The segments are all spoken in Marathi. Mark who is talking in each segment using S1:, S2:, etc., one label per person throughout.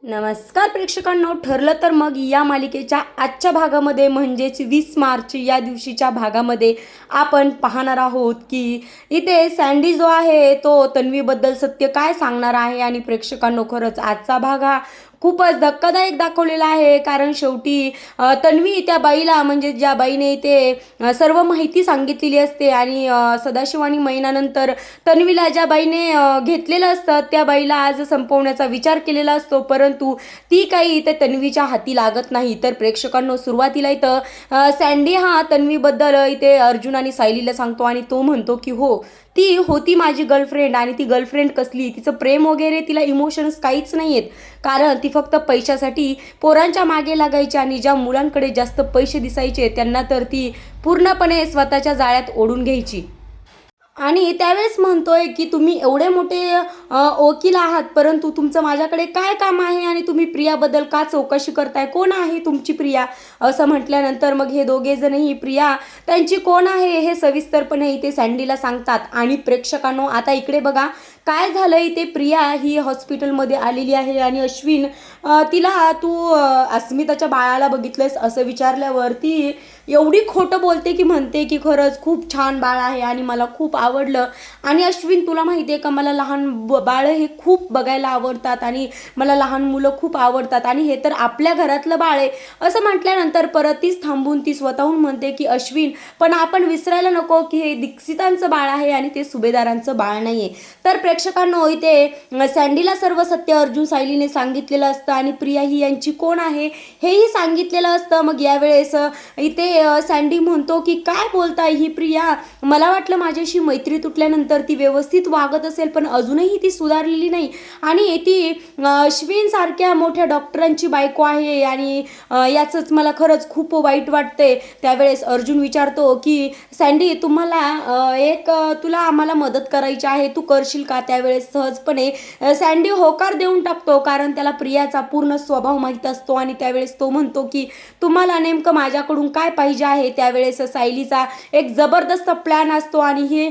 S1: नमस्कार प्रेक्षकांनो, ठरलं तर मग या मालिकेच्या आजच्या भागामध्ये म्हणजेच 20 मार्च या दिवशीच्या भागामध्ये आपण पाहणार आहोत की इथे सँडी जो आहे तो तन्वीबद्दल सत्य काय सांगणार आहे. आणि प्रेक्षकांनो, खरंच आजचा भाग हा खूपच धक्कादायक दाखवलेला आहे. कारण शेवटी तन्वी त्या बाईला म्हणजे ज्या बाईने ते सर्व माहिती सांगितलेली असते आणि सदाशिव आणि महिन्यानंतर तन्वीला ज्या बाईने घेतलेलं असतं त्या बाईला आज संपवण्याचा विचार केलेला असतो, परंतु ती काही इथे तन्वीच्या हाती लागत नाही. तर प्रेक्षकांनो, सुरुवातीला इथं सँडी हा तन्वीबद्दल इथे अर्जुन आणि सायलीला सांगतो आणि तो म्हणतो की हो, ती होती माझी गर्लफ्रेंड. आणि ती गर्लफ्रेंड कसली, तिचं प्रेम वगैरे, तिला इमोशन्स काहीच नाही आहेत. कारण ती फक्त पैशासाठी पोरांच्या मागे लागायची आणि ज्या मुलांकडे जास्त पैसे दिसायचे त्यांना तर ती पूर्णपणे स्वतःच्या जाळ्यात ओढून घ्यायची. आणि त्यावेळेस म्हणतोय की तुम्ही एवढे मोठे वकील आहात, परंतु तुमचं माझ्याकडे काय काम आहे आणि तुम्ही प्रियाबद्दल का चौकशी करताय, कोण आहे तुमची प्रिया, असं म्हटल्यानंतर मग हे दोघे जणही प्रिया त्यांची कोण आहे हे सविस्तरपणे इथे सँडीला सांगतात. आणि प्रेक्षकांनो, आता इकडे बघा काय झालं. इथे प्रिया ही हॉस्पिटलमध्ये आलेली आहे आणि अश्विन तिला तू अस्मिताच्या बाळाला बघितलंस असं विचारल्यावर ती एवढी खोटं बोलते की म्हणते की खरंच खूप छान बाळ आहे आणि मला खूप आवडलं. आणि अश्विन, तुला माहिती आहे का, मला लहान बाळ हे खूप बघायला आवडतात आणि मला लहान मुलं खूप आवडतात आणि हे तर आपल्या घरातलं बाळ आहे, असं म्हटल्यानंतर परत तीच थांबून ती स्वतःहून म्हणते की अश्विन, पण आपण विसरायला नको की हे दीक्षितांचं बाळ आहे आणि ते सुभेदारांचं बाळ नाही आहे. तर प्रेक्षकांनो, इथे सँडीला सर्व सत्य अर्जुन सायलीने सांगितलेलं असतं आणि प्रिया ही यांची कोण आहे हेही सांगितलेलं असतं. मग यावेळेस इथे सँडी म्हणतो की काय बोलताय ही प्रिया, मला वाटलं माझ्याशी मैत्री तुटल्यानंतर ती व्यवस्थित वागत असेल, पण अजूनही ती सुधारलेली नाही आणि ती अश्विन सारख्या मोठ्या डॉक्टरांची बायको आहे आणि याचंच मला खरंच खूप वाईट वाटते. त्यावेळेस अर्जुन विचारतो की सँडी, तुला आम्हाला मदत करायची आहे, तू करशील का. त्यावेळेस सहजपणे सँडी होकार देऊन टाकतो, कारण त्याला प्रियाचा पूर्ण स्वभाव माहीत असतो. आणि त्यावेळेस तो म्हणतो की तुम्हाला नेमकं माझ्याकडून काय पाहिजे आहे. त्यावेळेस सायलीचा एक जबरदस्त प्लॅन असतो आणि हे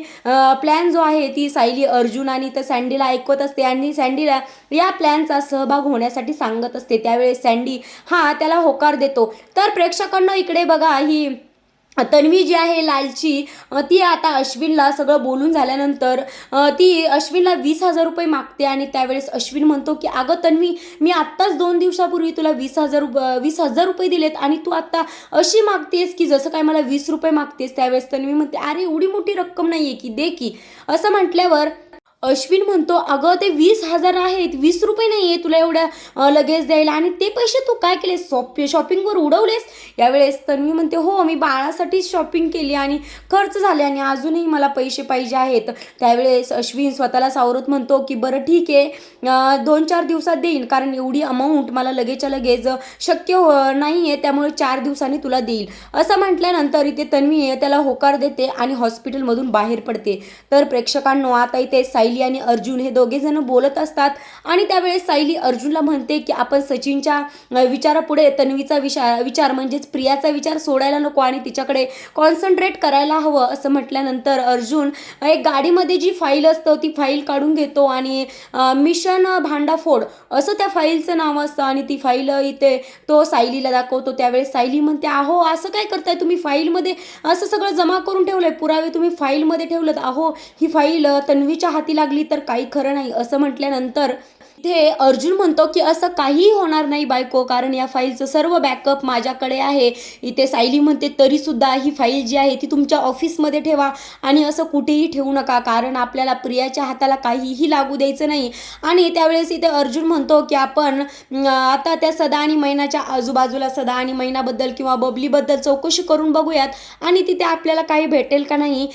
S1: प्लॅन जो आहे ती सायली अर्जुन आणि तर सँडीला ऐकवत असते आणि सँडीला या प्लॅनचा सहभाग होण्यासाठी सांगत असते. त्यावेळेस सँडी हा त्याला होकार देतो. तर प्रेक्षकांना इकडे बघा, ही तन्वी जी आहे लालची, ती आता अश्विनला सगळं बोलून झाल्यानंतर ती अश्विनला 20,000 रुपये मागते. आणि त्यावेळेस अश्विन म्हणतो की अगं तन्वी, मी आत्ताच 2 दिवसापूर्वी तुला 20,000 रुपये दिलेत आणि तू आत्ता अशी मागतेस की जसं काय मला 20 रुपये मागतेस. त्यावेळेस तन्वी म्हणते, अरे एवढी मोठी रक्कम नाही आहे की, दे की. असं म्हटल्यावर अश्विन म्हणतो, अगं ते 20,000 आहेत, 20 रुपये नाही आहे तुला एवढ्या लगेच द्यायला, आणि ते पैसे तू काय केलेस, शॉपिंगवर उडवलेस. यावेळेस तन्वी म्हणते, हो मी बाळासाठीच शॉपिंग केली आणि खर्च झाले आणि अजूनही मला पैसे पाहिजे आहेत. त्यावेळेस अश्विन स्वतःला सावरत म्हणतो की बरं ठीक आहे, 2-4 दिवसात देईन, कारण एवढी अमाऊंट मला लगेचच्या लगेच शक्य नाही आहे, त्यामुळे 4 दिवसांनी तुला देईल. असं म्हटल्यानंतर इथे तन्वी त्याला होकार देते आणि हॉस्पिटलमधून बाहेर पडते. तर प्रेक्षकांनो, आता इथे सायली आणि अर्जुन हे दोघे जण बोलत असतात आणि त्यावेळेस सायली अर्जुनला म्हणते की आपण सचिनच्या विचारापुढे तन्वीचा विचार म्हणजेच प्रियाचा विचार सोडायला नको आणि तिच्याकडे कॉन्सन्ट्रेट करायला हवं. असं म्हटल्यानंतर अर्जुन एक गाडीमध्ये जी फाईल असतं ती फाईल काढून घेतो आणि मिशन भांडाफोड असं त्या फाईलचं नाव असतं आणि ती फाईल इथे तो सायलीला दाखवतो. त्यावेळेस सायली म्हणते, अहो असं काय करताय तुम्ही, फाईलमध्ये असं सगळं जमा करून ठेवलंय, पुरावे तुम्ही फाईलमध्ये ठेवलेत, अहो ही फाईल तन्वीच्या हाती लागली तर काही खरं नाही. असं म्हटल्यानंतर इथे अर्जुन म्हणतो की असं काहीही होणार नाही बायको, कारण या फाईलचं सर्व बॅकअप माझ्याकडे आहे. इथे सायली म्हणते, तरीसुद्धा ही फाईल जी आहे ती तुमच्या ऑफिसमध्ये ठेवा आणि असं कुठेही ठेवू नका, कारण आपल्याला प्रियाच्या हाताला काहीही लागू द्यायचं नाही. आणि त्यावेळेस इथे अर्जुन म्हणतो की आपण आता त्या सदा आणि मैनाच्या आजूबाजूला सदा आणि मैनाबद्दल किंवा बबलीबद्दल चौकशी करून बघूयात आणि तिथे आपल्याला काही भेटेल का नाही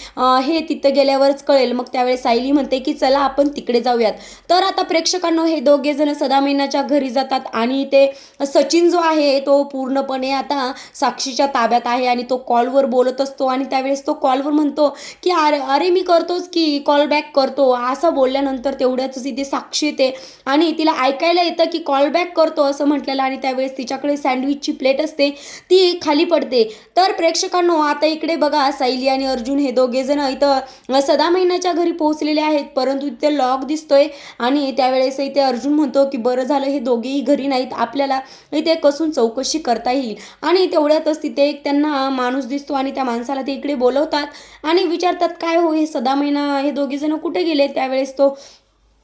S1: हे तिथं गेल्यावरच कळेल. मग त्यावेळेस सायली म्हणते की चला आपण तिकडे जाऊयात. तर आता प्रेक्षकांनो, हे दोघे जण सदा मैनाच्या घरी जातात आणि ते सचिन जो आहे तो पूर्णपणे आता साक्षीच्या ताब्यात आहे आणि तो कॉलवर बोलत असतो. आणि त्यावेळेस तो कॉलवर म्हणतो की अरे मी करतोच की, कॉल बॅक करतो. असं बोलल्यानंतर तेवढ्याच इथे साक्षी येते आणि तिला ऐकायला येतं की कॉल बॅक करतो असं म्हटलेलं. आणि त्यावेळेस तिच्याकडे सँडविचची प्लेट असते ती खाली पडते. तर प्रेक्षकांनो, आता इकडे बघा, सायली आणि अर्जुन हे दोघे जण इथं सदा मैनाच्या घरी पोहोचलेले आहेत, परंतु इथे लॉक दिसतोय आणि त्यावेळेस इथे अर्जुन म्हणतो की बरं झालं हे दोघेही घरी नाहीत, आपल्याला इथे कसून चौकशी करता येईल. आणि तेवढ्यातच तिथे एक त्यांना माणूस दिसतो आणि त्या माणसाला ते इकडे बोलवतात आणि विचारतात काय हो हे सदा महिना हे दोघे जण कुठे गेले. त्यावेळेस तो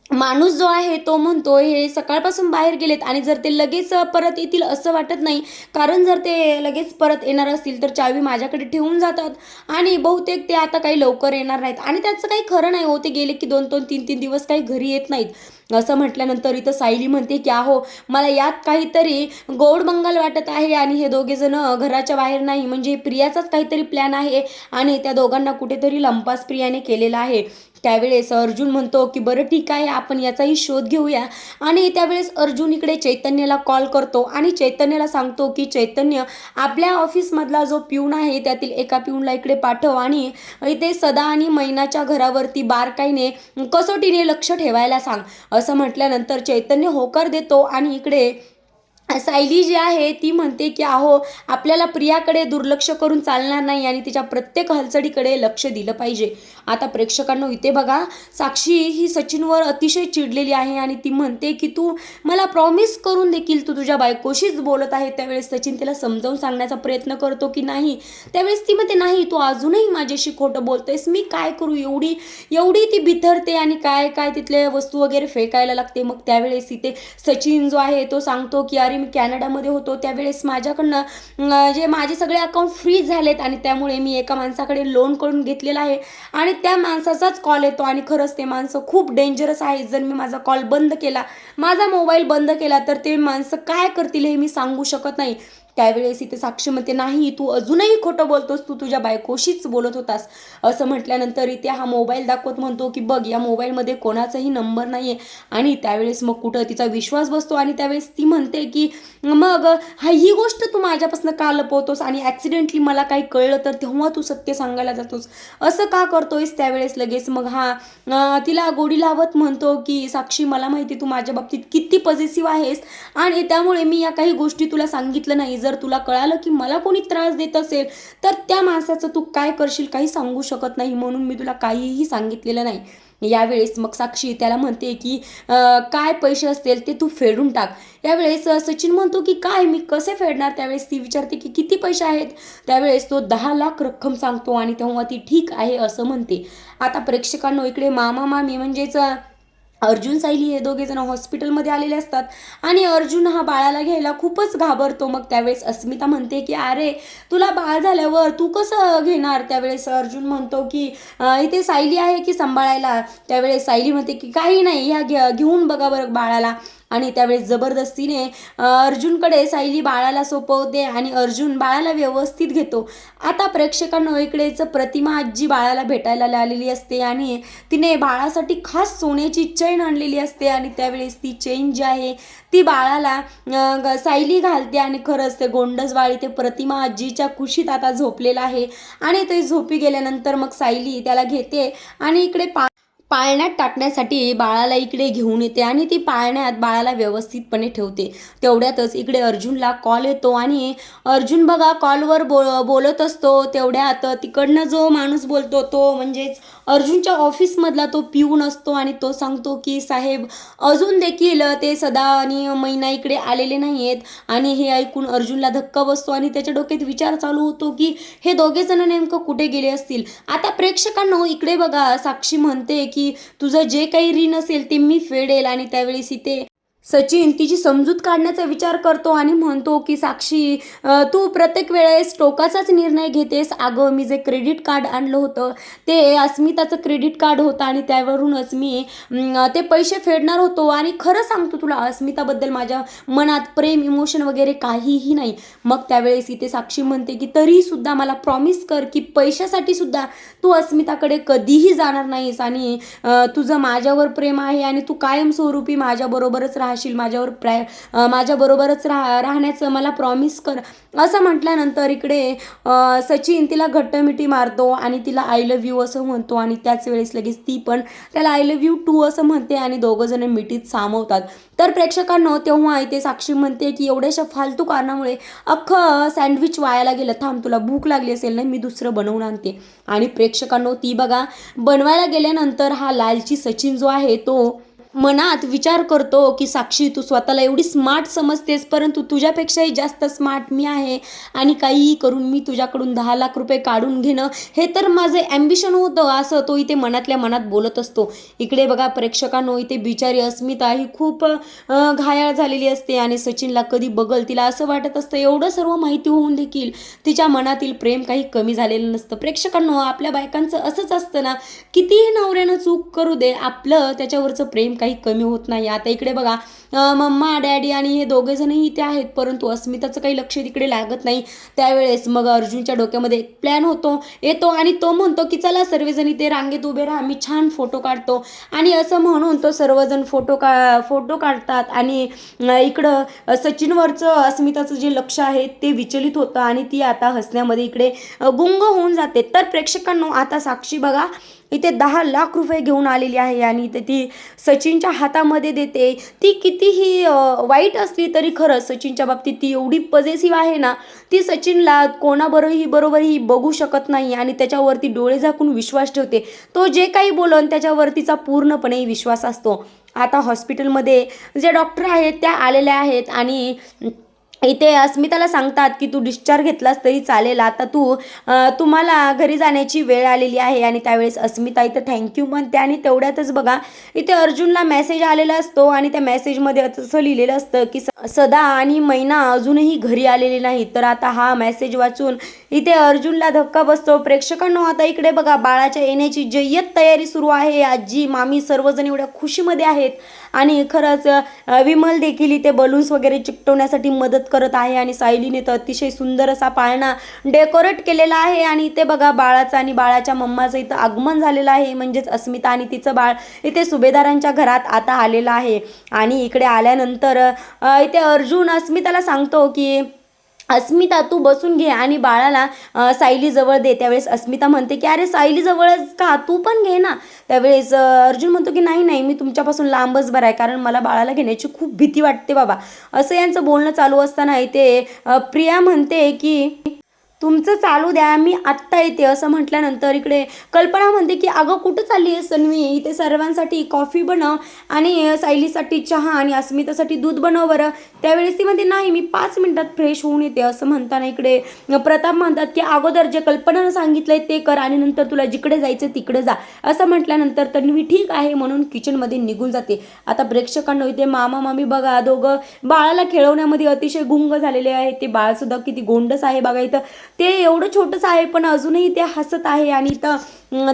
S1: माणूस जो आहे तो म्हणतो हे सकाळपासून बाहेर गेलेत आणि जर ते लगेच परत येतील असं वाटत नाही, कारण जर ते लगेच परत येणार असतील तर चावी माझ्याकडे ठेवून जातात आणि बहुतेक ते आता काही लवकर येणार नाहीत आणि त्याचं काही खरं नाही हो, ते गेले की 2-2 3-3 दिवस काही घरी येत नाहीत. असं म्हटल्यानंतर इथं सायली म्हणते की अहो मला यात काहीतरी गोड मंगल वाटत आहे आणि हे दोघे जण घराच्या बाहेर नाही, म्हणजे प्रियाचाच काहीतरी प्लॅन आहे आणि त्या दोघांना कुठेतरी लंपास प्रियाने केलेला आहे. त्यावेळेस अर्जुन म्हणतो की बरं ठीक आहे आपण याचाही शोध घेऊया. आणि त्यावेळेस अर्जुन इकडे चैतन्यला कॉल करतो आणि चैतन्यला सांगतो की चैतन्य आपल्या ऑफिसमधला जो प्यून आहे त्यातील एका प्यूनला इकडे पाठव आणि इथे सदा आणि मैनाच्या घरावरती बारकाईने कसोटीने लक्ष ठेवायला सांग. असं म्हटल्यानंतर चैतन्य होकार देतो आणि इकडे सायली जी आहे ती म्हणते की अहो आपल्याला प्रियाकडे दुर्लक्ष करून चालणार नाही आणि तिच्या प्रत्येक हालचालीकडे लक्ष दिलं पाहिजे. आता प्रेक्षकांनो इथे बघा साक्षी ही सचिनवर अतिशय चिडलेली आहे आणि ती म्हणते की तू मला प्रॉमिस करून देखील तू तुझ्या बायकोशीच बोलत आहे. त्यावेळेस सचिन तिला समजावून सांगण्याचा प्रयत्न करतो की नाही. त्यावेळेस ती म्हणते नाही तू अजूनही माझ्याशी खोटं बोलतोयस, मी काय करू. एवढी एवढी ती बिथरते आणि काय काय तिथल्या वस्तू वगैरे फेकायला लागते. मग त्यावेळेस इथे सचिन जो आहे तो सांगतो की अरे मी कॅनडामध्ये होतो त्यावेळेस माझ्याकडनं जे माझे सगळे अकाउंट फ्रीज झालेत आणि त्यामुळे मी एका माणसाकडे लोन करून घेतलेलं आहे आणि त्या माणसाचाच कॉल येतो आणि खरंच ते माणसं खूप डेंजरस आहे. जर मी माझा कॉल बंद केला, माझा मोबाईल बंद केला तर ते माणसं काय करतील हे मी सांगू शकत नाही. त्यावेळेस इथे साक्षी म्हणते नाही तू अजूनही खोटं बोलतोस, तू तुझ्या बायकोशीच बोलत होतास. असं म्हटल्यानंतर इथे हा मोबाईल दाखवत म्हणतो की बघ या मोबाईलमध्ये कोणाचाही नंबर नाही आहे. आणि त्यावेळेस मग कुठं तिचा विश्वास बसतो आणि त्यावेळेस ती म्हणते की मग ही गोष्ट तू माझ्यापासून का लपवतोस आणि ॲक्सिडेंटली मला काही कळलं तर तेव्हा तू सत्य सांगायला जातोस, असं का करतोयस. त्यावेळेस लगेच मग हा तिला गोडी लावत म्हणतो की साक्षी मला माहिती तू माझ्या बाबतीत किती पॉझिटिव्ह आहेस आणि त्यामुळे मी या काही गोष्टी तुला सांगितलं नाही. जर तुला कळालं की मला कोणी त्रास देत असेल तर त्या माणसाचं तू काय करशील काही सांगू शकत नाही, म्हणून मी तुला काहीही सांगितलेलं नाही. यावेळेस मग साक्षी त्याला म्हणते की काय पैसे असतील ते तू फेडून टाक. यावेळेस सचिन म्हणतो की काय मी कसे फेडणार. त्यावेळेस ती विचारते की किती पैसे आहेत. त्यावेळेस तो 10 लाख रक्कम सांगतो आणि तेव्हा ती ठीक आहे असं म्हणते. आता प्रेक्षकांनो इकडे मामा मामी म्हणजेच अर्जुन सायली हे दोघे जण हॉस्पिटलमध्ये आलेले असतात आणि अर्जुन हा बाळाला घ्यायला खूपच घाबरतो. मग त्यावेळेस अस्मिता म्हणते की अरे तुला बाळ झाल्यावर तू कसं घेणार. त्यावेळेस अर्जुन म्हणतो की इथे सायली आहे की सांभाळायला. त्यावेळेस सायली म्हणते की काही नाही ह्या घेऊन बघा बरं बाळाला. आणि त्यावेळेस जबरदस्तीने अर्जुनकडे सायली बाळाला सोपवते आणि अर्जुन बाळाला व्यवस्थित घेतो. आता प्रेक्षकांना इकडेच प्रतिमा आजी बाळाला भेटायला आलेली असते आणि तिने बाळासाठी खास सोन्याची चैन आणलेली असते आणि त्यावेळेस ती चैन जी आहे ती बाळाला सायली घालते आणि खरंच ते गोंडस बाळ ते प्रतिमा आजीच्या कुशीत आता झोपलेलं आहे आणि ते झोपी गेल्यानंतर मग सायली त्याला घेते आणि इकडे पाळण्यात टाकण्यासाठी बाळाला इकडे घेऊन येते आणि ती पाळण्यात बाळाला व्यवस्थितपणे ठेवते. तेवढ्यातच इकडे अर्जुनला कॉल येतो आणि अर्जुन बघा कॉलवर बोलत असतो. तेवढ्यात तिकडनं जो माणूस बोलतो तो म्हणजेच अर्जुनच्या ऑफिसमधला तो पिऊन असतो आणि तो सांगतो की साहेब अजून देखील ते सदा आणि मैना इकडे आलेले नाही आहेत. आणि हे ऐकून अर्जुनला धक्का बसतो आणि त्याच्या डोक्यात विचार चालू होतो की हे दोघे जण नेमकं कुठे गेले असतील. आता प्रेक्षकांनो इकडे बघा साक्षी म्हणते की तुझं जे काही ऋण असेल ते मी फेडेल आणि त्यावेळेस इथे सचिन तिची समजूत काढण्याचा विचार करतो आणि म्हणतो की साक्षी तू प्रत्येक वेळेस टोकाचाच निर्णय घेतेस. अगं मी जे क्रेडिट कार्ड आणलं होतं ते अस्मिताचं क्रेडिट कार्ड होतं आणि त्यावरूनच मी ते पैसे फेडणार होतो आणि खरं सांगतो तुला अस्मिताबद्दल माझ्या मनात प्रेम इमोशन वगैरे काहीही नाही. मग त्यावेळेस इथे साक्षी म्हणते की तरीसुद्धा मला प्रॉमिस कर की पैशासाठी सुद्धा तू अस्मिताकडे कधीही जाणार नाहीस आणि तुझं माझ्यावर प्रेम आहे आणि तू कायमस्वरूपी माझ्याबरोबरच राहशील, माझ्याबरोबरच राहण्याचं मला प्रॉमिस कर. असं म्हटल्यानंतर इकडे सचिन तिला घट्टमिठी मारतो आणि तिला आय लव्ह यू असं म्हणतो आणि त्याच वेळेस लगेच ती पण त्याला आय लव्ह यू टू असं म्हणते आणि दोघं जण मिठीत सामावतात. तर प्रेक्षकांनो तेव्हा इथे साक्षी म्हणते की एवढ्याशा फालतू कारणामुळे अख्खं सँडविच वायाला गेलं, थांब तुला भूक लागली असेल ना मी दुसरं बनवून आणते. आणि प्रेक्षकांनो ती बघा बनवायला गेल्यानंतर हा लालची सचिन जो आहे तो मनात विचार करतो की साक्षी तू स्वतःला एवढी स्मार्ट समजतेस, परंतु तुझ्यापेक्षाही जास्त स्मार्ट मी आहे आणि काहीही करून मी तुझ्याकडून 10 लाख रुपये काढून घेणं हे तर माझं ॲम्बिशन होतं, असं तो इथे मनातल्या मनात बोलत असतो. इकडे बघा प्रेक्षकांनो, इथे बिचारी अस्मिता ही खूप घायाळ झालेली असते आणि सचिनला कधी बघल तिला असं वाटत असतं एवढं सर्व माहिती होऊन देखील तिच्या मनातील प्रेम काही कमी झालेलं नसतं. प्रेक्षकांनो, आपल्या बायकांचं असंच असतं ना, कितीही नवऱ्यानं चूक करू दे, आपलं त्याच्यावरचं प्रेम काही कमी होत नाही. आता इकडे बघा मम्मा डॅडी आणि हे दोघे जणही इथे आहेत, परंतु अस्मिताचं काही लक्ष तिकडे लागत नाही. त्यावेळेस मग अर्जुनच्या डोक्यामध्ये एक प्लॅन येतो आणि तो म्हणतो की चला सर्वजण इथे रांगेत उभे राहा, मी छान फोटो काढतो. आणि असं म्हणून तो सर्वजण फोटो काढतात आणि इकडं सचिनवरचं अस्मिताचं जे लक्ष आहे ते विचलित होतं आणि ती आता हसण्यामध्ये इकडे गुंग होऊन जाते. तर प्रेक्षकांनो, आता साक्षी बघा इथे 10 लाख रुपये घेऊन आलेली आहे आणि इथे ती सचिनच्या हातामध्ये देते. ती कितीही वाईट असली तरी खरं सचिनच्या बाबतीत ती एवढी पॉझिटिव्ह आहे ना, ती सचिनला बरोबरही बघू शकत नाही आणि त्याच्यावरती डोळे झाकून विश्वास ठेवते. तो जे काही बोलन त्याच्यावरतीचा पूर्णपणे विश्वास असतो. आता हॉस्पिटलमध्ये जे डॉक्टर आहेत त्या आलेल्या आहेत आणि इथे अस्मिताला सांगतात की तू डिस्चार्ज घेतलास तरी चालेल, आता तुम्हाला घरी जाण्याची वेळ आलेली आहे. आणि त्यावेळेस अस्मिता इथं थँक्यू म्हणते आणि तेवढ्यातच बघा इथे अर्जुनला मेसेज आलेला असतो आणि त्या मेसेजमध्ये असं लिहिलेलं असतं की सदा आणि मैना अजूनही घरी आलेले नाही. तर आता हा मेसेज वाचून इथे अर्जुनला धक्का बसतो. प्रेक्षकांनो, आता इकडे बघा बाळाच्या येण्याची जय्यत तयारी सुरू आहे. आजी मामी सर्वजण एवढ्या खुशीमध्ये आहेत आणि खरंच विमल देखील इथे बलून्स वगैरे चिकटवण्यासाठी मदत करत आहे आणि सायलीने तर अतिशय सुंदर असा पाळणा डेकोरेट केलेला आहे. आणि इथे बघा बाळाचं आणि बाळाच्या मम्माचं इथं आगमन झालेलं आहे, म्हणजेच अस्मिता आणि तिचं बाळ इथे सुभेदारांच्या घरात आता आलेलं आहे. आणि इकडे आल्यानंतर इथे अर्जुन अस्मिताला सांगतो की अस्मिता तू बसून घे आणि बाळाला सायली जवळ दे. त्यावेळेस अस्मिता म्हणते की अरे सायली जवळच का, तू पण घे ना. त्यावेळेस अर्जुन म्हणतो की नाही मी तुमच्यापासून लांबच बरं आहे, कारण मला बाळाला घेण्याची खूप भीती वाटते बाबा. असं यांचं बोलणं चालू असताना इथे प्रिया म्हणते की तुमचं चालू द्या, मी आत्ता येते. असं म्हटल्यानंतर इकडे कल्पना म्हणते की अगं कुठं चालली आहे सन्वी, इथे सर्वांसाठी कॉफी बनव आणि सायलीसाठी चहा आणि अस्मितासाठी दूध बनव बरं. त्यावेळेस ती म्हणते नाही मी 5 मिनिटात फ्रेश होऊन येते. असं म्हणताना इकडे प्रताप म्हणतात की अगोदर जे कल्पनानं सांगितलंय ते कर आणि नंतर तुला जिकडे जायचं तिकडे जा. असं म्हटल्यानंतर तन्वी ठीक आहे म्हणून किचनमध्ये निघून जाते. आता प्रेक्षकांना इथे मामा मामी बघा दोघं बाळाला खेळवण्यामध्ये अतिशय गुंग झालेले आहे. ते बाळसुद्धा किती गोंडस आहे बघा. इथं ते एवढं छोटंच आहे पण अजूनही ते हसत आहे. आणि इथं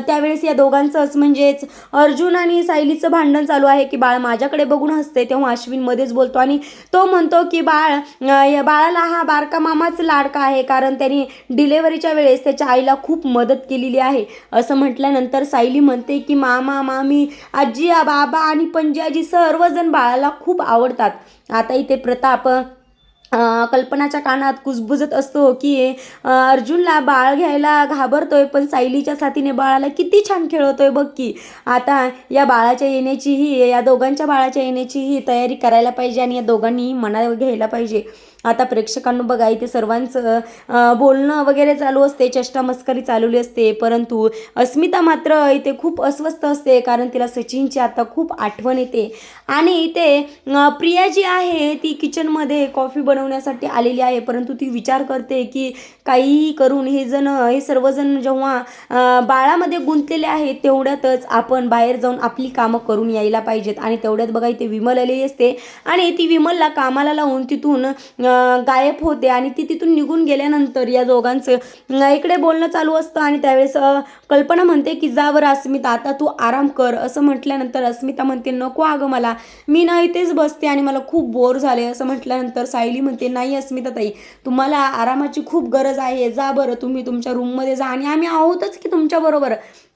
S1: त्यावेळेस या दोघांचंच म्हणजेच अर्जुन आणि सायलीचं भांडण चालू आहे की बाळ माझ्याकडे बघून हसते. तेव्हा अश्विन मध्येच बोलतो आणि तो म्हणतो की बाळाला हा बारका मामाच लाडका आहे, कारण त्यांनी डिलेव्हरीच्या वेळेस त्याच्या आईला खूप मदत केलेली आहे. असं म्हटल्यानंतर सायली म्हणते की मामा मामी आजी बाबा आणि पणजी सर्वजण बाळाला खूप आवडतात. आता इथे प्रताप कल्पनाच्या कानात कुजबुजत असतो की अर्जुनला बाळ घ्यायला घाबरतोय पण सायलीच्या साथीने बाळाला किती छान खेळवतोय बघ की. आता या दोघांच्या बाळाच्या येण्याचीही तयारी करायला पाहिजे आणि या दोघांनीही मनावर घ्यायला पाहिजे. आता प्रेक्षकांना बघा इथे सर्वांचं बोलणं वगैरे चालू असते, चेष्टा मस्करी चालवली असते, परंतु अस्मिता मात्र इथे खूप अस्वस्थ असते कारण तिला सचिनची आता खूप आठवण येते. आणि इथे प्रिया जी आहे ती किचनमध्ये कॉफी बनवण्यासाठी आलेली आहे, परंतु ती विचार करते की काहीही करून हे सर्वजण जेव्हा बाळामध्ये गुंतलेले आहेत तेवढ्यातच आपण बाहेर जाऊन आपली कामं करून यायला पाहिजेत. आणि तेवढ्यात बघा इथे विमल आलेली असते आणि ती विमलला कामाला लावून तिथून गायब होते आणि ती तिथून निघून गेल्यानंतर या दोघांचं इकडे बोलणं चालू असतं. आणि त्यावेळेस कल्पना म्हणते की जा बरं अस्मिता आता तू आराम कर. असं म्हटल्यानंतर अस्मिता म्हणते नको अगं मला, मी ना इथेच बसते आणि मला खूप बोर झाले. असं म्हटल्यानंतर सायली म्हणते नाही अस्मिता ताई तुम्हाला आरामाची खूप गरज आहे, जा बरं तुम्ही तुमच्या रूममध्ये जा आणि आम्ही आहोतच की तुमच्याबरोबर.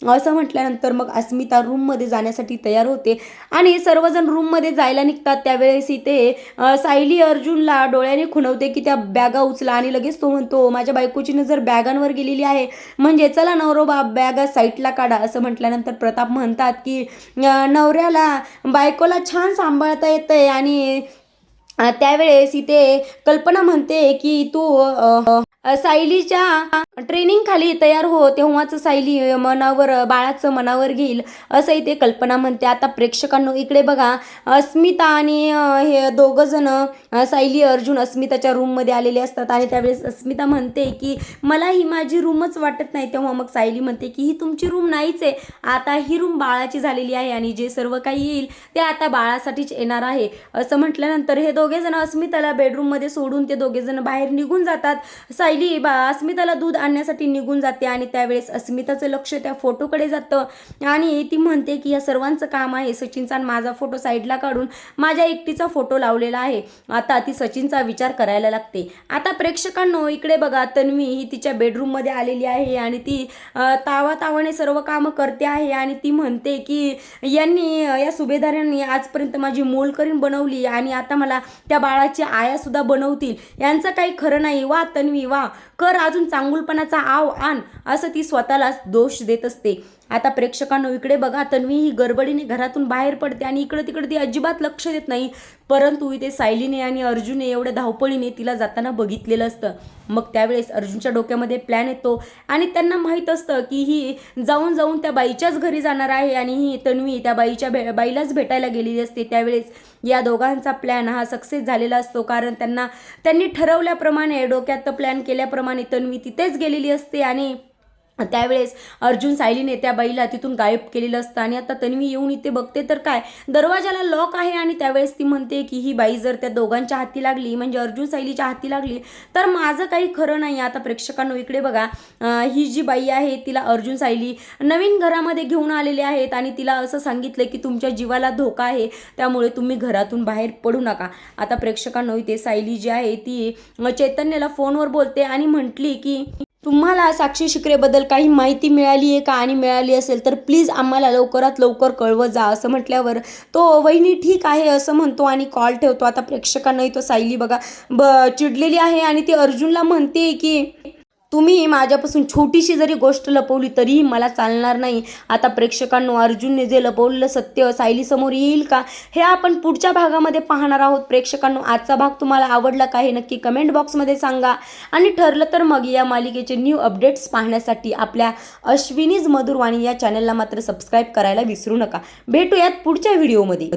S1: असं म्हटल्यानंतर मग अस्मिता रूममध्ये जाण्यासाठी तयार होते आणि सर्वजण रूममध्ये जायला निघतात. त्यावेळेस इथे सायली अर्जुनला डोळ्याने खुणवते की त्या बॅगा उचला आणि लगेच तो म्हणतो माझ्या बायकोची नजर बॅगांवर गेलेली आहे, म्हणजे चला नवरोबा बॅगा साईडला काढा. असं म्हटल्यानंतर प्रताप म्हणतात की नवऱ्याला बायकोला छान सांभाळता येतंय. आणि त्यावेळेस इथे कल्पना म्हणते की तू सायलीच्या ट्रेनिंग खाली तयार हो तेव्हाच सायली बाळाचं मनावर घेईल असं इथे कल्पना म्हणते. आता प्रेक्षकांनो इकडे बघा, अस्मिता आणि हे दोघं जण सायली अर्जुन अस्मिताच्या रूममध्ये आलेले असतात आणि त्यावेळेस अस्मिता म्हणते की मला ही माझी रूमच वाटत नाही. तेव्हा मग सायली म्हणते की ही तुमची रूम नाहीच आहे, आता ही रूम बाळाची झालेली आहे आणि जे सर्व काही येईल ते आता बाळासाठीच येणार आहे असं म्हटल्यानंतर हे दोघे जण अस्मिताला बेडरूममध्ये सोडून ते दोघे जण बाहेर निघून जातात. सायली अस्मिताला दूध आणण्यासाठी निघून जाते आणि त्यावेळेस अस्मिताचं लक्ष त्या फोटोकडे जातं आणि ती म्हणते की या सर्वांचं काम आहे सचिनचा आणि माझा फोटो साईडला काढून माझ्या एकटीचा फोटो लावलेला आहे. आता ती सचिनचा विचार करायला लागते. आता प्रेक्षकांनो इकडे बघा, तन्वी ही तिच्या बेडरूममध्ये आलेली आहे आणि ती तावातावाने सर्व कामं करते आहे आणि ती म्हणते की या सुभेदारांनी आजपर्यंत माझी मोलकरीण बनवली आणि आता मला त्या बाळाची आयासुद्धा बनवतील, यांचं काही खरं नाही. वा तन्वी वा, कर अजून चांगुलपणाचा आव आण असं ती स्वतःलाच दोष देत असते. आता प्रेक्षकांनो इकडे बघा, तन्वी ही गडबडीने घरातून बाहेर पडते आणि इकडं तिकडे ती अजिबात लक्ष देत नाही. परंतु इथे सायलीने आणि अर्जुनने एवढ्या धावपळीने तिला जाताना बघितलेलं असतं. मग त्यावेळेस अर्जुनच्या डोक्यामध्ये प्लॅन येतो आणि त्यांना माहीत असतं की ही जाऊन त्या बाईच्याच घरी जाणार आहे आणि ही तन्वी त्या बाईलाच भेटायला गेलेली असते. त्यावेळेस या दोघांचा प्लॅन हा सक्सेस झालेला असतो, कारण त्यांनी ठरवल्याप्रमाणे डोक्यात प्लॅन केल्याप्रमाणे तन्वी तिथेच गेलेली असते आणि त्यावेळेस अर्जुन सायलीने त्या बाईला तिथून गायब केलेलं असतं. आणि आता तन्वी येऊन इथे बघते तर काय, दरवाजाला लॉक आहे आणि त्यावेळेस ती म्हणते की ही बाई जर त्या दोघांच्या हाती लागली, म्हणजे अर्जुन सायलीच्या हाती लागली, तर माझं काही खरं नाही. आता प्रेक्षकांनो इकडे बघा, ही जी बाई आहे तिला अर्जुन सायली नवीन घरामध्ये घेऊन आलेले आहेत आणि तिला असं सांगितलं की तुमच्या जीवाला धोका आहे, त्यामुळे तुम्ही घरातून बाहेर पडू नका. आता प्रेक्षकांनो इथे सायली जी आहे ती चैतन्याला फोनवर बोलते आणि म्हटली की तुम्हाला साक्षी शिकरेबद्दल काही माहिती मिळाली आहे का, आणि मिळाली असेल तर प्लीज आम्हाला लवकरात लवकर कळवत जा. असं म्हटल्यावर तो वहिनी ठीक आहे असं म्हणतो आणि कॉल ठेवतो. आता प्रेक्षकांनाही तो सायली बघा चिडलेली आहे आणि ती अर्जुनला म्हणते की तुम्ही माझ्यापासून छोटीशी जरी गोष्ट लपवली तरीही मला चालणार नाही. आता प्रेक्षकांनो अर्जुनने जे लपवलेलं सत्य सायलीसमोर येईल का, हे आपण पुढच्या भागामध्ये पाहणार आहोत. प्रेक्षकांनो आजचा भाग तुम्हाला आवडला का हे नक्की कमेंट बॉक्समध्ये सांगा आणि ठरलं तर मग या मालिकेचे न्यू अपडेट्स पाहण्यासाठी आपल्या अश्विनीज मधुरवाणी या चॅनलला मात्र सबस्क्राईब करायला विसरू नका. भेटूयात पुढच्या व्हिडिओमध्ये.